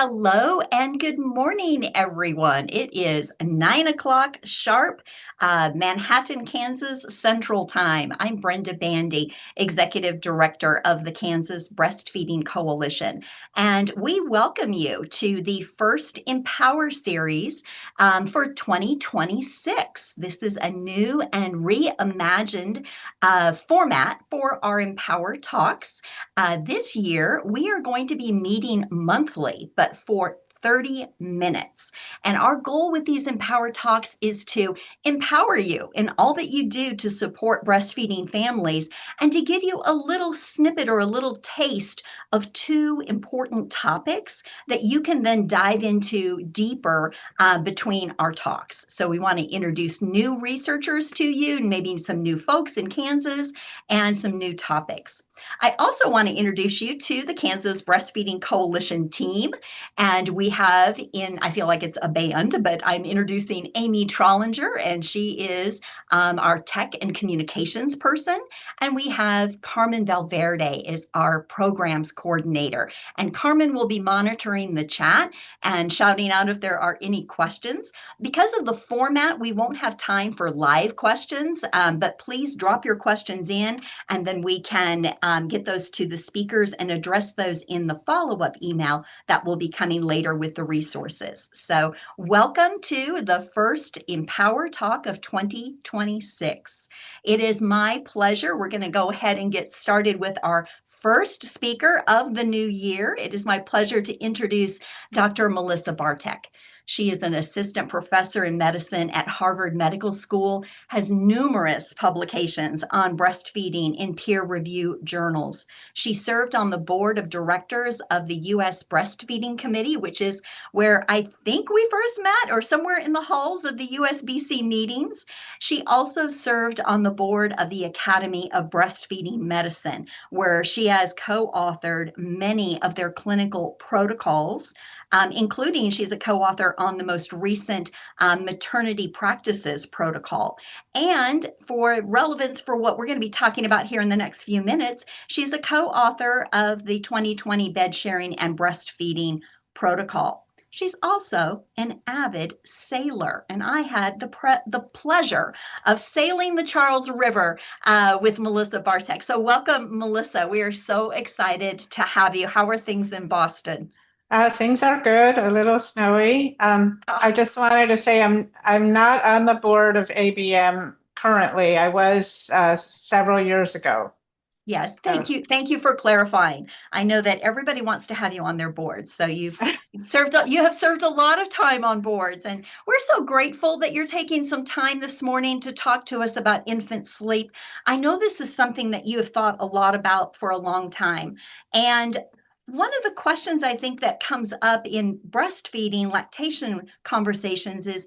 Hello and good morning, everyone. It is 9 o'clock sharp, Manhattan, Kansas Central Time. I'm Brenda Bandy, Executive Director of the Kansas Breastfeeding Coalition, and we welcome you to the first emPOWER series for 2026. This is a new and reimagined format for our emPOWER talks. This year, we are going to be meeting monthly, but for 30 minutes. And our goal with these emPOWER talks is to empower you in all that you do to support breastfeeding families and to give you a little snippet or a little taste of two important topics that you can then dive into deeper between our talks. So we want to introduce new researchers to you, maybe some new folks in Kansas, and some new topics. I also want to introduce you to the Kansas Breastfeeding Coalition team. And we have I feel like it's a band, but I'm introducing Amy Trollinger, and she is our tech and communications person. And we have Carmen Valverde is our programs coordinator. And Carmen will be monitoring the chat and shouting out if there are any questions. Because of the format, we won't have time for live questions, but please drop your questions in, and then we can get those to the speakers and address those in the follow-up email that will be coming later with the resources. So welcome to the first emPOWER Talk of 2026. It is my pleasure. We're going to go ahead and get started with our first speaker of the new year. It is my pleasure to introduce Dr. Melissa Bartick. She is an assistant professor in medicine at Harvard Medical School, has numerous publications on breastfeeding in peer-reviewed journals. She served on the board of directors of the U.S. Breastfeeding Committee, which is where I think we first met, or somewhere in the halls of the USBC meetings. She also served on the board of the Academy of Breastfeeding Medicine, where she has co-authored many of their clinical protocols, including she's a co-author on the most recent maternity practices protocol. And for relevance for what we're going to be talking about here in the next few minutes, she's a co-author of the 2020 bed sharing and breastfeeding protocol. She's also an avid sailor, and I had the pleasure of sailing the Charles River with Melissa Bartick. So welcome, Melissa. We are so excited to have you. How are things in Boston? Things are good, a little snowy. I just wanted to say I'm not on the board of ABM currently. I was several years ago. Yes, thank So you. Thank you for clarifying. I know that everybody wants to have you on their boards. So you have served a lot of time on boards, and we're so grateful that you're taking some time this morning to talk to us about infant sleep. I know this is something that you have thought a lot about for a long time. And one of the questions I think that comes up in breastfeeding lactation conversations is,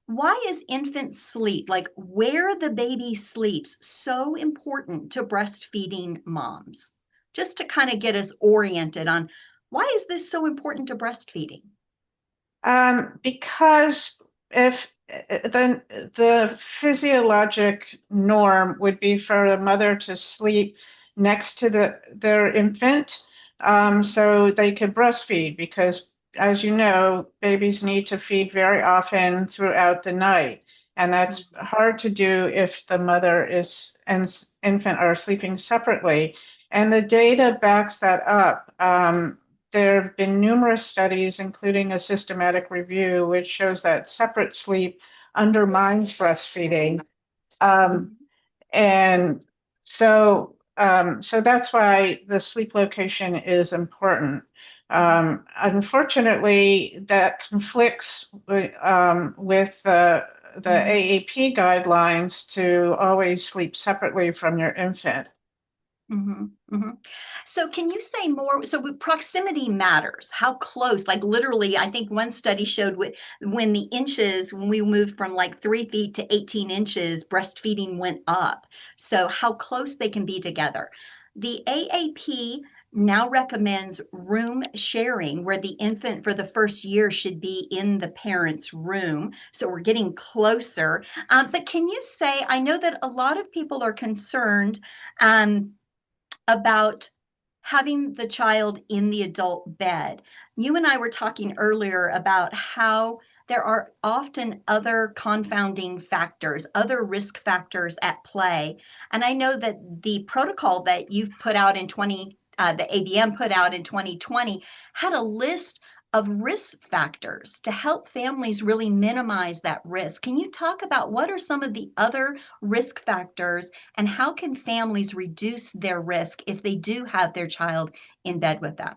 why is infant sleep, like where the baby sleeps, so important to breastfeeding moms? Just to kind of get us oriented on, why is this so important to breastfeeding? because if the physiologic norm would be for a mother to sleep next to their infant, so they could breastfeed because, as you know, babies need to feed very often throughout the night. And that's hard to do if the mother and infant are sleeping separately. And the data backs that up. There have been numerous studies, including a systematic review, which shows that separate sleep undermines breastfeeding. Um, and so that's why the sleep location is important. Unfortunately, that conflicts with the AAP guidelines to always sleep separately from your infant. Mm-hmm, mm-hmm. So can you say more? So proximity matters. How close? Like literally, I think one study showed when we moved from like 3 feet to 18 inches, breastfeeding went up. So how close they can be together. The AAP now recommends room sharing, where the infant for the first year should be in the parent's room. So we're getting closer. But can you say, I know that a lot of people are concerned. About having the child in the adult bed. You and I were talking earlier about how there are often other confounding factors, other risk factors at play. And I know that the protocol that you've put out in the ABM put out in 2020 had a list of risk factors to help families really minimize that risk. Can you talk about what are some of the other risk factors and how can families reduce their risk if they do have their child in bed with them?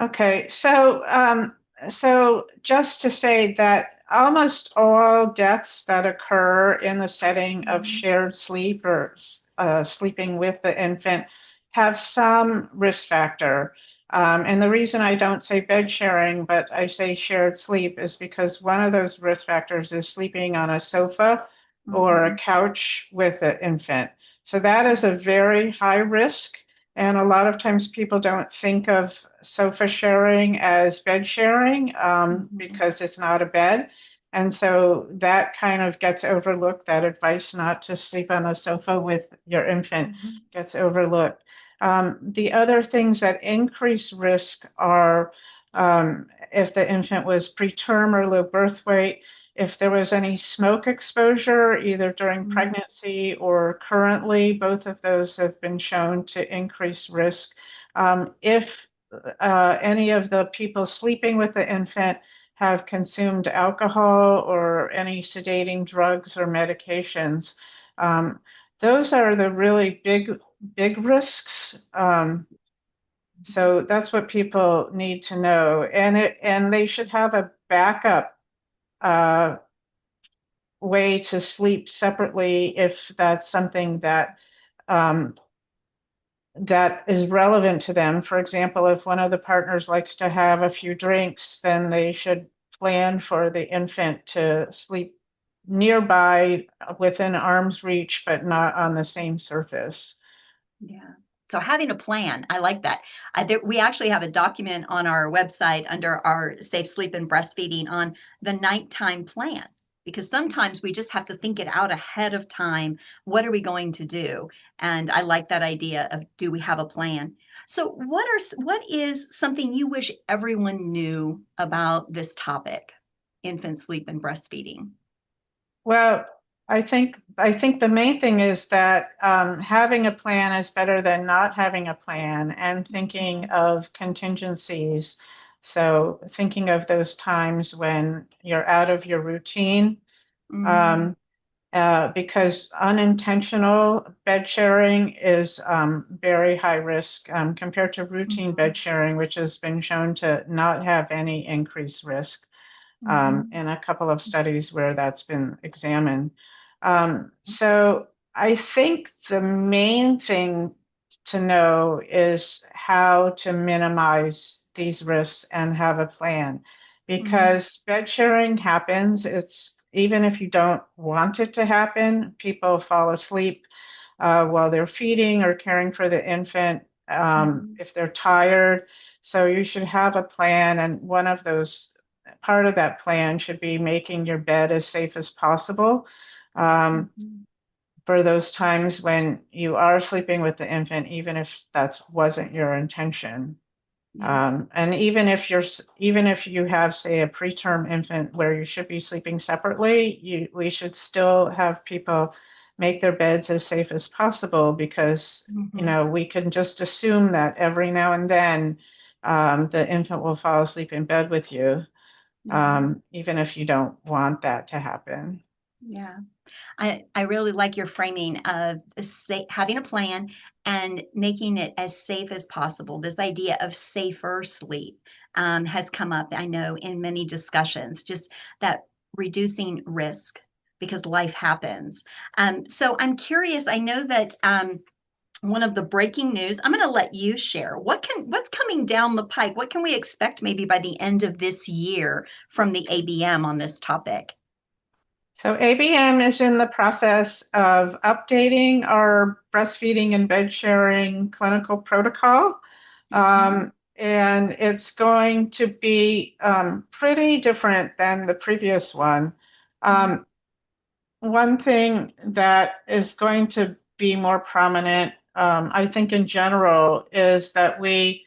Okay, so just to say that almost all deaths that occur in the setting of Mm-hmm. shared sleep or sleeping with the infant have some risk factor. And the reason I don't say bed sharing, but I say shared sleep is because one of those risk factors is sleeping on a sofa or a Mm-hmm. couch with the infant. So that is a very high risk. And a lot of times people don't think of sofa sharing as bed sharing Mm-hmm. because it's not a bed. And so that kind of gets overlooked. That advice not to sleep on a sofa with your infant Mm-hmm. gets overlooked. The other things that increase risk are if the infant was preterm or low birth weight, if there was any smoke exposure, either during pregnancy or currently, both of those have been shown to increase risk. If any of the people sleeping with the infant have consumed alcohol or any sedating drugs or medications, um, those are the really big risks. So that's what people need to know, and they should have a backup uh, way to sleep separately if that's something um, that is relevant to them. For example, if one of the partners likes to have a few drinks, then they should plan for the infant to sleep nearby within arm's reach, but not on the same surface. Yeah. So having a plan, I like that. We actually have a document on our website under our safe sleep and breastfeeding on the nighttime plan because sometimes we just have to think it out ahead of time. What are we going to do? And I like that idea of do we have a plan? So what is something you wish everyone knew about this topic, infant sleep and breastfeeding? Well, I think the main thing is that having a plan is better than not having a plan, and thinking Mhm. of contingencies. So thinking of those times when you're out of your routine, Mhm. um, because unintentional bed sharing is very high risk compared to routine bed Mhm. sharing, which has been shown to not have any increased risk Mhm. in a couple of studies where that's been examined. So I think the main thing to know is how to minimize these risks and have a plan. Mhm. Because bed sharing happens, it's even if you don't want it to happen, people fall asleep while they're feeding or caring for the infant Mhm. if they're tired. So you should have a plan, and one of those part of that plan should be making your bed as safe as possible um, Mhm. for those times when you are sleeping with the infant, even if that wasn't your intention. Yeah. And even if you have, say, a preterm infant where you should be sleeping separately, we should still have people make their beds as safe as possible because Mhm. we can just assume that every now and then the infant will fall asleep in bed with you, Yeah. even if you don't want that to happen. Yeah. I really like your framing of having a plan and making it as safe as possible. This idea of safer sleep has come up, I know, in many discussions, just that reducing risk because life happens. So I'm curious, I know that one of the breaking news, I'm going to let you share. What's coming down the pike? What can we expect maybe by the end of this year from the ABM on this topic? So ABM is in the process of updating our breastfeeding and bed sharing clinical protocol. Mhm. And it's going to be pretty different than the previous one. Mhm. One thing that is going to be more prominent I think in general is that we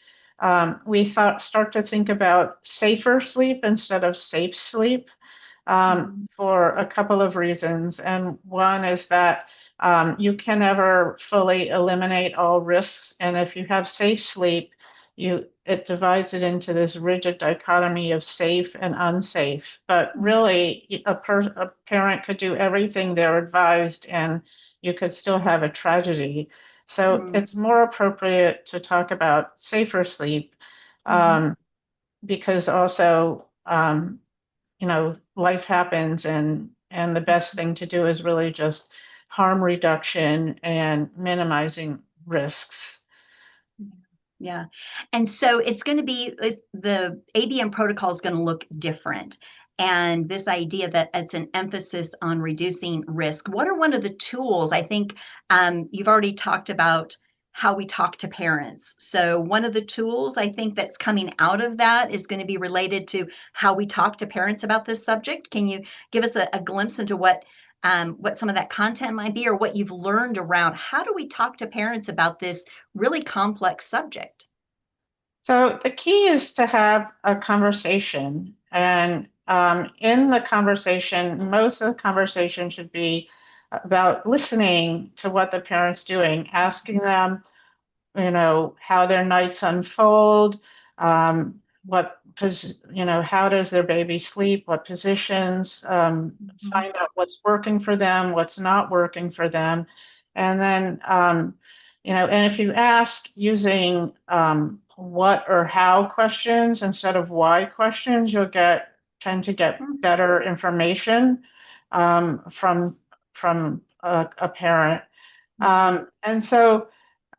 start to think about safer sleep instead of safe sleep, Mhm. for a couple of reasons. And one is that you can never fully eliminate all risks. And if you have safe sleep, it divides it into this rigid dichotomy of safe and unsafe. But really, a parent could do everything they're advised, and you could still have a tragedy. So Mhm. it's more appropriate to talk about safer sleep, Mhm. um, because also life happens, and the best thing to do is really just harm reduction and minimizing risks. Yeah. And so it's going to be the ABM protocol is going to look different. And this idea that it's an emphasis on reducing risk. What are one of the tools? I think you've already talked about how we talk to parents. So one of the tools I think that's coming out of that is going to be related to how we talk to parents about this subject. Can you give us a glimpse into what some of that content might be, or what you've learned around how do we talk to parents about this really complex subject? So the key is to have a conversation, and in the conversation, most of the conversation should be about listening to what the parent's doing, asking them how their nights unfold, how does their baby sleep, what positions, Mhm, find out what's working for them, what's not working for them. And then, and if you ask using what or how questions instead of why questions, tend to get mhm, better information from a parent. mhm, And so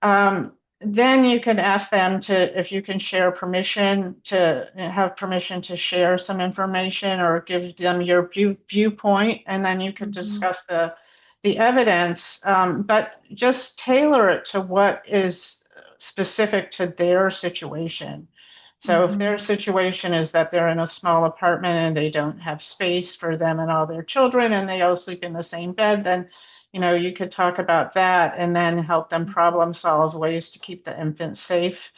um, then you can ask them if you can share permission to have permission to share some information or give them your viewpoint, and then you could mhm, discuss the evidence, but just tailor it to what is specific to their situation. So if their mhm, situation is that they're in a small apartment and they don't have space for them and all their children and they all sleep in the same bed, then you could talk about that and then help them problem solve ways to keep the infant safe.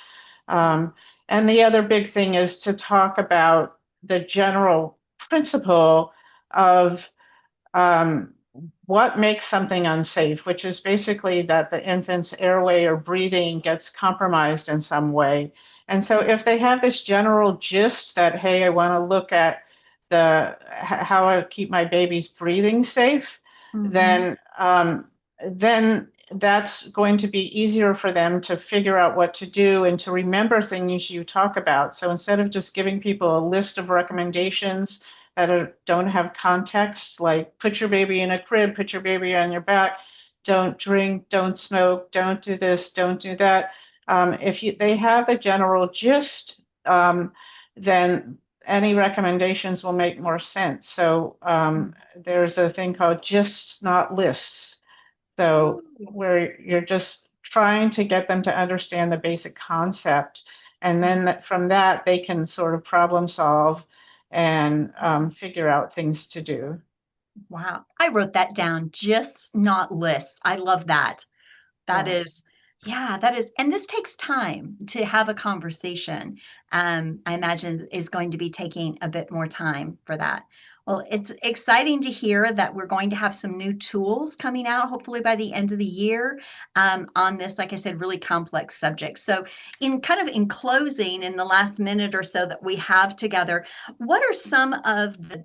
Um, and the other big thing is to talk about the general principle of um, what makes something unsafe, which is basically that the infant's airway or breathing gets compromised in some way. And so if they have this general gist that, hey, I want to look at how I keep my baby's breathing safe, mhm, then that's going to be easier for them to figure out what to do and to remember things you talk about. So instead of just giving people a list of recommendations that don't have context, like put your baby in a crib, put your baby on your back, don't drink, don't smoke, don't do this, don't do that. If they have the general gist, then any recommendations will make more sense. So there's a thing called gists, not lists. So mhm, where you're just trying to get them to understand the basic concept, and then from that they can sort of problem solve and figure out things to do. Wow. I wrote that down. Just not lists. I love that. That Yeah. is, yeah, that is, and this takes time to have a conversation. I imagine is going to be taking a bit more time for that. Well, it's exciting to hear that we're going to have some new tools coming out, hopefully by the end of the year, on this, like I said, really complex subject. So, in closing, in the last minute or so that we have together, what are some of the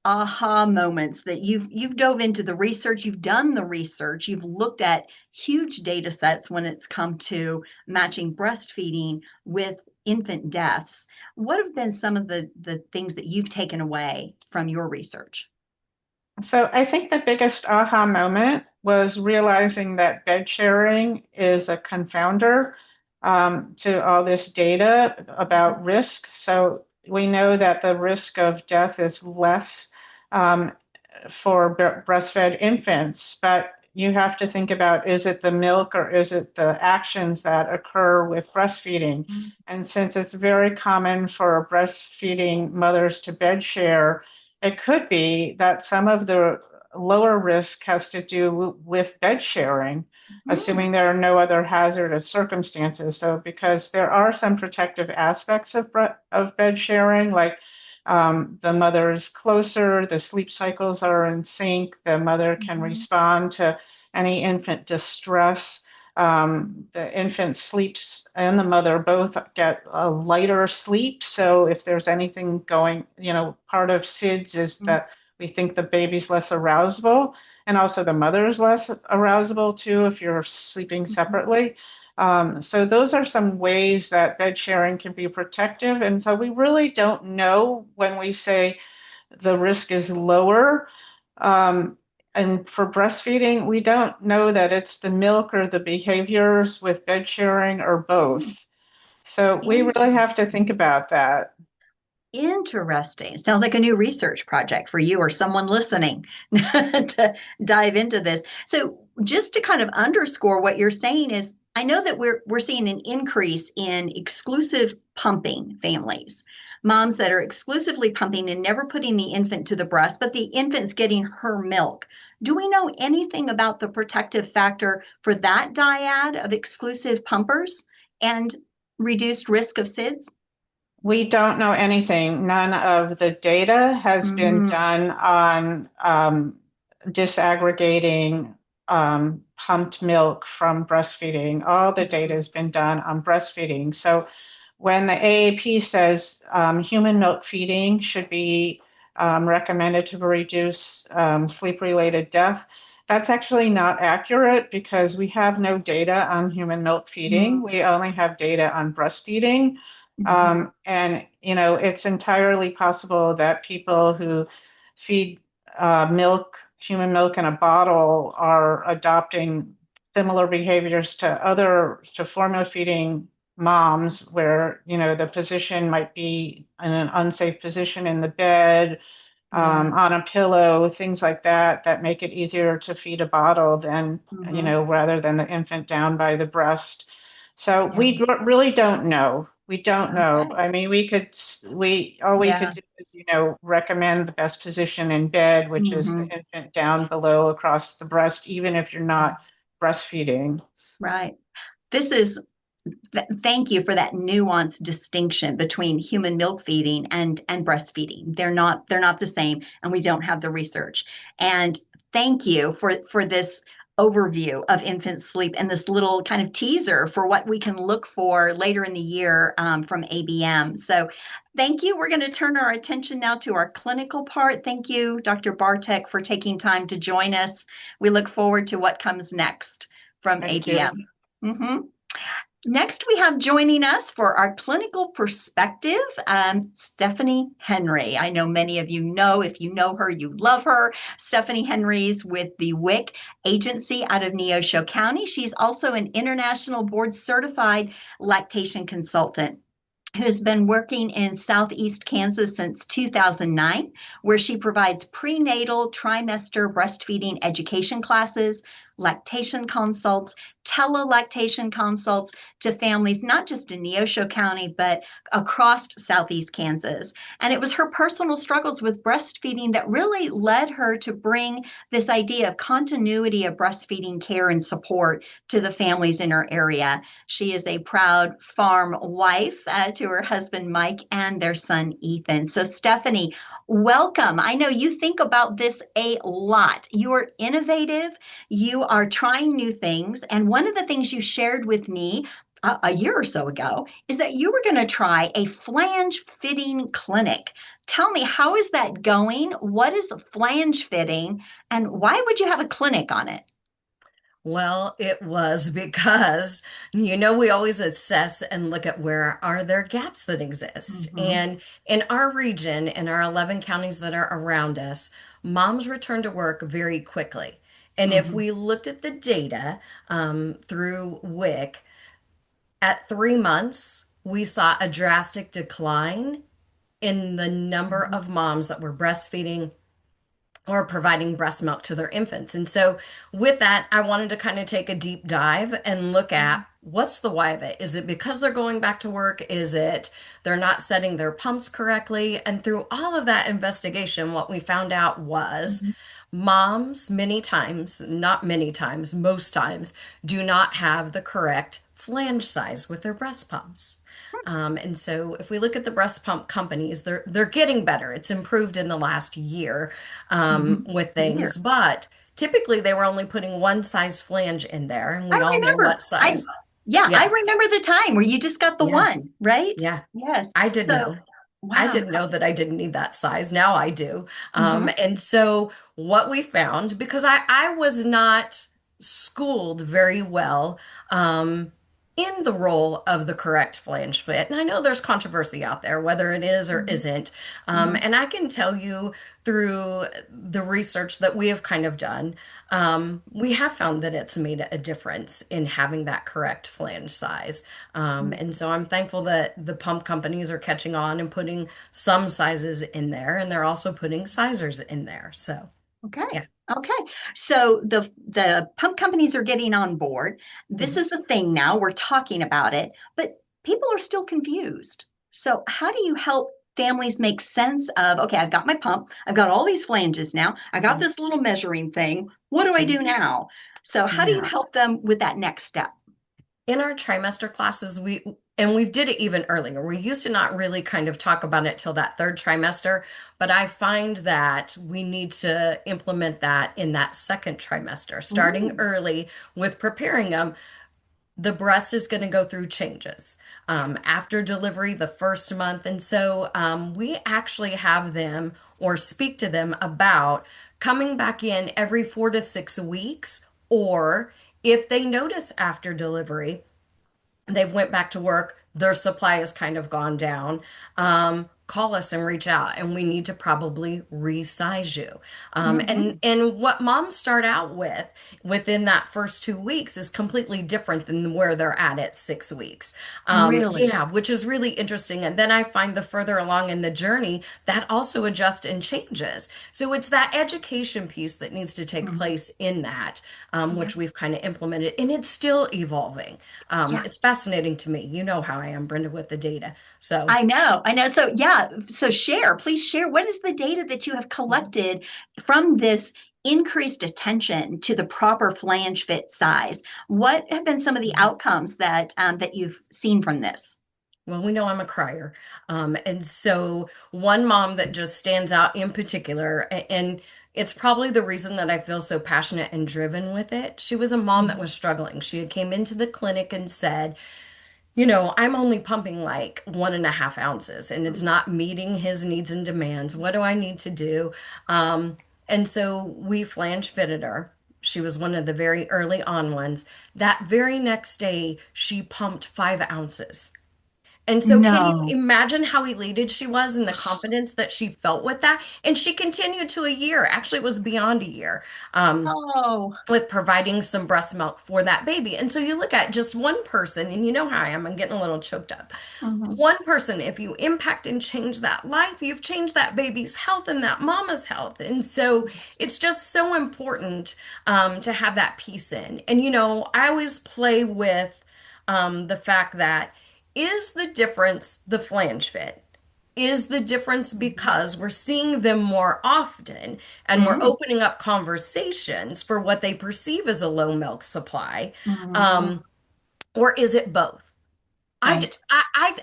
aha moments that you've dove into the research, you've done the research, you've looked at huge data sets when it's come to matching breastfeeding with infant deaths. What have been some of the things that you've taken away from your research? So I think the biggest aha moment was realizing that bed sharing is a confounder to all this data about risk. So we know that the risk of death is less um, for breastfed infants, but you have to think about, is it the milk or is it the actions that occur with breastfeeding? And since it's very common for breastfeeding mothers to bed share, it could be that some of the lower risk has to do with bed sharing, Hmm. assuming there are no other hazardous circumstances. So, because there are some protective aspects of bed sharing, like the mother is closer, the sleep cycles are in sync, the mother can Hmm. respond to any infant distress. The infant sleeps and the mother both get a lighter sleep. So if there's anything going, part of SIDS is that we think the baby's less arousable, and also the mother's less arousable too if you're sleeping Hmm. separately. So those are some ways that bed sharing can be protective. And so we really don't know when we say the risk is lower. Um, and for breastfeeding, we don't know that it's the milk or the behaviors with bed sharing or Hmm. both. So we really have to think Interesting. about that. Interesting. Sounds like a new research project for you or someone listening to dive into this. So, just to kind of underscore what you're saying is I know that we're seeing an increase in exclusive pumping families. Moms that are exclusively pumping and never putting the infant to the breast, but the infant's getting her milk. Do we know anything about the protective factor for that dyad of exclusive pumpers and reduced risk of SIDS? We don't know anything. None of the data has been Mm. done on disaggregating pumped milk from breastfeeding. All the data Mhm. has been done on breastfeeding. So when the AAP says human milk feeding should be recommended to reduce sleep-related death, that's actually not accurate because we have no data on human milk feeding. Mm. We only have data on breastfeeding. Mhm. And, it's entirely possible that people who feed human milk in a bottle, are adopting similar behaviors to formula feeding moms where, the position might be in an unsafe position in the bed, Yeah. on a pillow, things like that, that make it easier to feed a bottle than, Mhm. rather than the infant down by the breast. So Yeah. we really don't know. We don't know. Okay. I mean, all we could Yeah. do is, recommend the best position in bed, which is the Mhm. infant down below across the breast, even if you're Yeah. not breastfeeding. Right. This is thank you for that nuanced distinction between human milk feeding and breastfeeding. They're not the same, and we don't have the research. And thank you for this overview of infant sleep and this little kind of teaser for what we can look for later in the year from ABM. So thank you. We're going to turn our attention now to our clinical part. Thank you, Dr. Bartek, for taking time to join us. We look forward to what comes next from Thank you. ABM. Mhm. Next, we have joining us for our clinical perspective, Stephanie Henry. I know many of you know, if you know her, you love her. Stephanie Henry's with the WIC agency out of Neosho County. She's also an international board certified lactation consultant who's been working in Southeast Kansas since 2009, where she provides prenatal trimester breastfeeding education classes, lactation consults, telelactation consults to families, not just in Neosho County, but across Southeast Kansas. And it was her personal struggles with breastfeeding that really led her to bring this idea of continuity of breastfeeding care and support to the families in her area. She is a proud farm wife to her husband, Mike, and their son, Ethan. So, Stephanie, welcome. I know you think about this a lot. You are innovative, you are trying new things. And one of the things you shared with me a year or so ago is that you were going to try a flange fitting clinic. Tell me, how is that going? What is flange fitting? And why would you have a clinic on it? Well, it was because, we always assess and look at where are there gaps that exist. Mm-hmm. And in our region, in our 11 counties that are around us, moms return to work very quickly. And if Mm-hmm. we looked at the data through WIC, at 3 months, we saw a drastic decline in the number Mm-hmm. of moms that were breastfeeding or providing breast milk to their infants. And so, with that, I wanted to kind of take a deep dive and look Mm-hmm. at what's the why of it. Is it because they're going back to work? Is it they're not setting their pumps correctly? And through all of that investigation, what we found out was Mm-hmm. Moms, many times, not many times, most times, do not have the correct flange size with their breast pumps. And so if we look at the breast pump companies, they're getting better. It's improved in the last year Mhm. with Here. things, but typically they were only putting one size flange in there, and I we all know remember. what size. I Yeah, remember the time where you just got the yeah, one, right? yeah. Yes. I did So, know. I wow. didn't know that I didn't need that size. Now I do. Hmm. And so what we found, because I was not schooled very well in the role of the correct flange fit. And I know there's controversy out there, whether it is or Hmm. isn't. Hmm. And I can tell you through the research that we have kind of done, we have found that it's made a difference in having that correct flange size. And so I'm thankful that the pump companies are catching on and putting some sizes in there, and they're also putting sizers in there. So, Okay. yeah. Okay. So the pump companies are getting on board. This Mhm. is the thing now. We're talking about it, but people are still confused. So how do you help families make sense of, okay, I've got my pump, I've got all these flanges now, I got Mhm. this little measuring thing. What do I do now? So how do you Yeah. help them with that next step? In our trimester classes, we did it even earlier. We used to not really kind of talk about it till that third trimester, but I find that we need to implement that in that second trimester, starting Mm, early with preparing them. The breast is going to go through changes after delivery the first month. And so we actually have them or speak to them about coming back in every 4 to 6 weeks, or if they notice after delivery they've went back to work, their supply has kind of gone down, call us and reach out, and we need to probably resize you. mhm. And what moms start out with within that first 2 weeks is completely different than where they're at 6 weeks. Really? Yeah, which is really interesting. And then I find the further along in the journey, that also adjusts and changes. So it's that education piece that needs to take Mhm. place in that, Yeah. which we've kind of implemented, and it's still evolving. Yeah. It's fascinating to me. You know how I am, Brenda, with the data. So, I know. I know. So, yeah. So, please share. What is the data that you have mhm, collected from this increased attention to the proper flange fit size? What have been some of the mhm. outcomes that you've seen from this? Well, we know I'm a crier. And so, one mom that just stands out in particular, and it's probably the reason that I feel so passionate and driven with it. She was a mom that Mhm. was struggling. She had came into the clinic and said, you know, I'm only pumping like 1.5 ounces and it's not meeting his needs and demands. What do I need to do? Um, and so we flange fitted her. She was one of the very early on ones. That very next day, she pumped 5 ounces. And so, can you No. imagine how elated she was and the confidence that she felt with that? And she continued to a year. Actually, it was beyond a year. Oh. With providing some breast milk for that baby. And so you look at just one person, and you know how I am, I'm getting a little choked up. Mhm. One person, if you impact and change that life, you've changed that baby's health and that mama's health. And so Yes. it's just so important to have that piece in. And, you know, I always play with the fact that is the difference the flange fit? Is the difference Mhm. because we're seeing them more often and we're Mhm. opening up conversations for what they perceive as a low milk supply? Mhm. Um, or is it both? Right.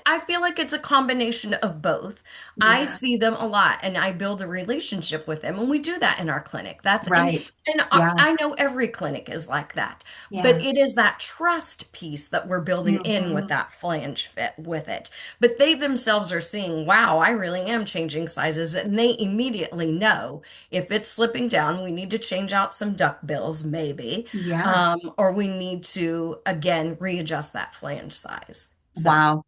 I feel like it's a combination of both. I Yeah. see them a lot and I build a relationship with them, and we do that in our clinic. That's Right. and Yeah. I know every clinic is like that, but Yeah. it is that trust piece that we're building in with Mhm. that flange fit with it. But they themselves are seeing, wow, I really am changing sizes, and they immediately know if it's slipping down, we need to change out some duck bills, maybe, Yeah. or we need to again readjust that flange size. So. Wow.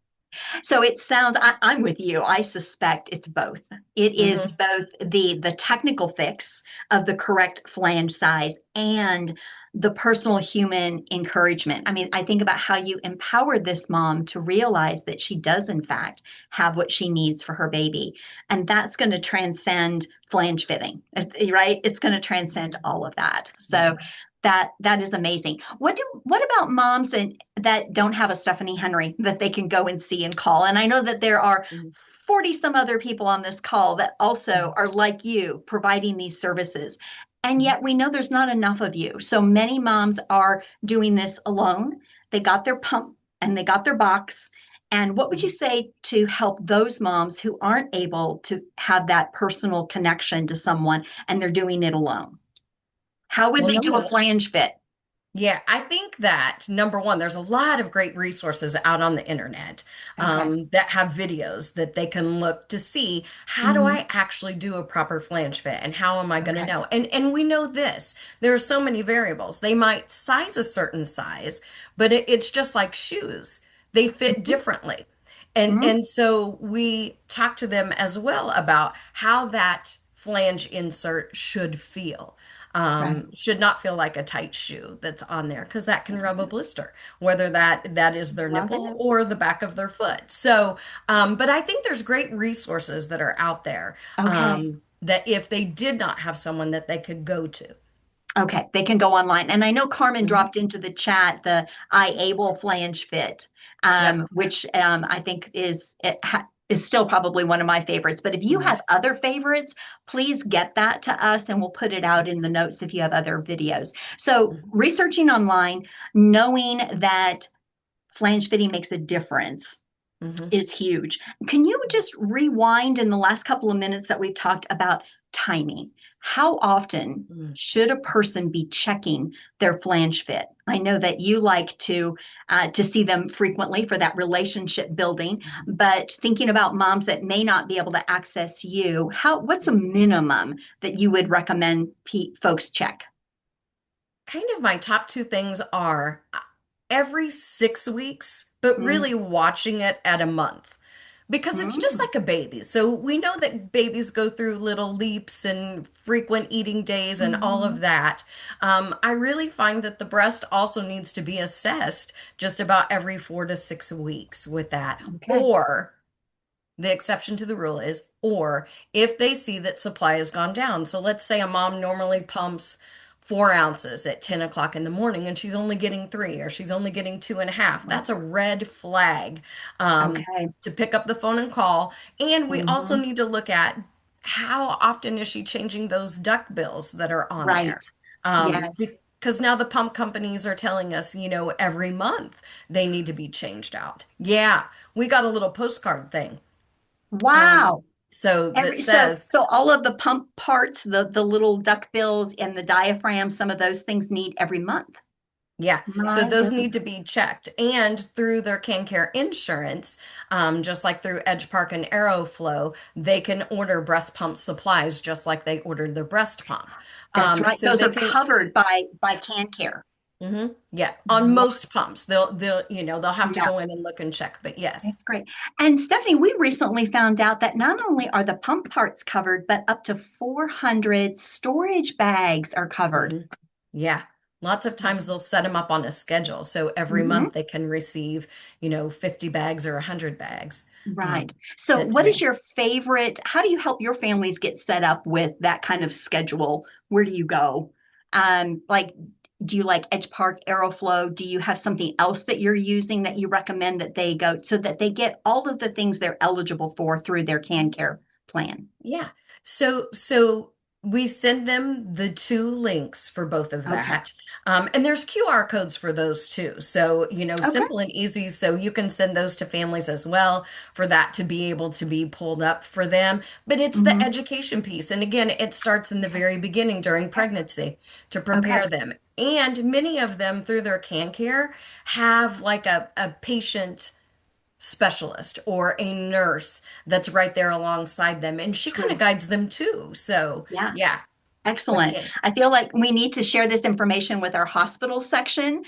So it sounds, I'm with you. I suspect it's both. It is Mhm. both the technical fix of the correct flange size and the personal human encouragement. I mean, I think about how you empowered this mom to realize that she does, in fact, have what she needs for her baby. And that's going to transcend flange fitting, right? It's going to transcend all of that. So Yes. that is amazing. What about moms that don't have a Stephanie Henry that they can go and see and call? And I know that there are Mhm. 40 some other people on this call that also Mhm. are like you providing these services. And yet we know there's not enough of you. So many moms are doing this alone. They got their pump and they got their box. And what would you say to help those moms who aren't able to have that personal connection to someone and they're doing it alone? How would Well, they do a number flange fit? Yeah, I think that number one, there's a lot of great resources out on the internet Okay. that have videos that they can look to see how do Hmm. I actually do a proper flange fit and how am I going to Okay. know? And we know this. There are so many variables. They might size a certain size, but it's just like shoes. They fit Hmm. differently. And so we talk to them as well about how that flange insert should feel. Right. Should not feel like a tight shoe that's on there because that can rub a blister, whether that is their Love nipple it. or the back of their foot. So, but I think there's great resources that are out there Okay. that if they did not have someone that they could go to. Okay, they can go online. And I know Carmen Mhm. dropped into the chat the iAble flange fit, Yep. which I think is still probably one of my favorites. But if you Mhm. have other favorites, please get that to us and we'll put it out Okay. in the notes if you have other videos. So Mhm. researching online, knowing that flange fitting makes a difference Mhm. is huge. Can you just rewind in the last couple of minutes that we've talked about timing? How often Mhm. should a person be checking their flange fit? I know that you like to see them frequently for that relationship building, but thinking about moms that may not be able to access you, what's a Mhm. minimum that you would recommend folks check? Kind of my top two things are every 6 weeks, but Mm-hmm. really watching it at a month. Because it's just like a baby. So we know that babies go through little leaps and frequent eating days and all Mm-hmm. of that. I really find that the breast also needs to be assessed just about every 4 to 6 weeks with that. Okay. Or the exception to the rule is, or if they see that supply has gone down. So let's say a mom normally pumps 4 ounces at 10 o'clock in the morning and she's only getting three or she's only getting two and a half. That's a red flag Okay. to pick up the phone and call. And we also Mm-hmm. need to look at how often is she changing those duck bills that are on Right. there. Yes. Because now the pump companies are telling us, every month they need to be changed out. Yeah, we got a little postcard thing um, Wow. so that Every so says, so all of the pump parts, the little duck bills and the diaphragm, some of those things need every month. yeah, so My those need to goodness. be checked. And through their Can Care insurance, just like through Edge Park and Aeroflow, they can order breast pump supplies just like they ordered their breast pump. That's right. So Those they are can, covered by Can Care. yeah, on Wow. most pumps, they'll have to Yeah, go in and look and check. But yes. that's great. And Stephanie, we recently found out that not only are the pump parts covered, but up to 400 storage bags are covered. Mhm. Yeah. Lots of times they'll set them up on a schedule. So every Mhm. month they can receive, 50 bags or 100 bags Right. So, sent to what is them. your favorite? How do you help your families get set up with that kind of schedule? Where do you go? Like, do you like Edge Park, Aeroflow? Do you have something else that you're using that you recommend that they go so that they get all of the things they're eligible for through their Can Care plan? Yeah. So we send them the two links for both of Okay. that. And there's QR codes for those too. So, Okay. simple and easy. So you can send those to families as well for that to be able to be pulled up for them. But it's the Hmm. education piece. And again, it starts in the Yes. very beginning during Okay. pregnancy to Okay. prepare them. And many of them through their Can Care have like a patient specialist or a nurse that's right there alongside them and she kind of True. guides them too. So Yeah. yeah, with Excellent. Can I feel like we need to share this information with our hospital section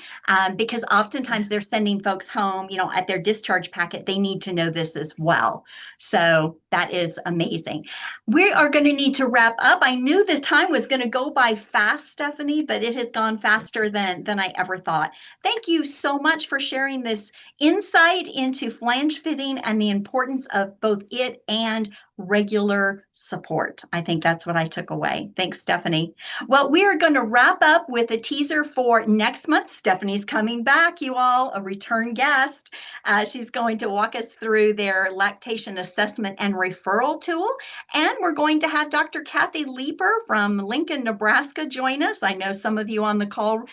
because Yeah. oftentimes they're sending folks home, at their discharge packet. They need to know this as well. So that is amazing. We are going to need to wrap up. I knew this time was going to go by fast, Stephanie, but it has gone faster than I ever thought. Thank you so much for sharing this insight into flange fitting and the importance of both it and regular support. I think that's what I took away. Thanks, Stephanie. Well, we are going to wrap up with a teaser for next month. Stephanie's coming back, you all, a return guest. She's going to walk us through their lactation assessment and referral tool. And we're going to have Dr. Kathy Leeper from Lincoln, Nebraska join us. I know some of you on the call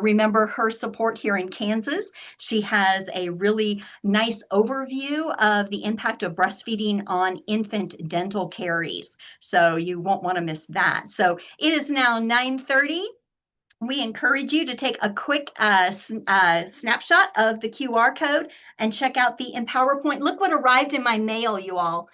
remember her support here in Kansas. She has a really nice overview of the impact of breastfeeding on infant dental caries. So you won't want to miss that. So it is now 9:30. We encourage you to take a quick snapshot of the QR code and check out the emPOWER point. Look what arrived in my mail, you all.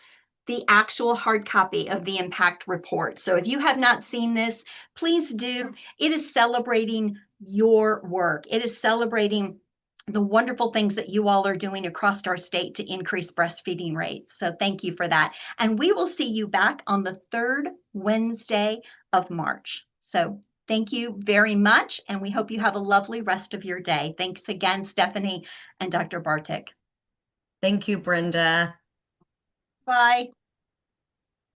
The actual hard copy of the impact report. So if you have not seen this, please do. It is celebrating your work. It is celebrating the wonderful things that you all are doing across our state to increase breastfeeding rates. So thank you for that. And we will see you back on the third Wednesday of March. So thank you very much. And we hope you have a lovely rest of your day. Thanks again, Stephanie and Dr. Bartick. Thank you, Brenda. Bye.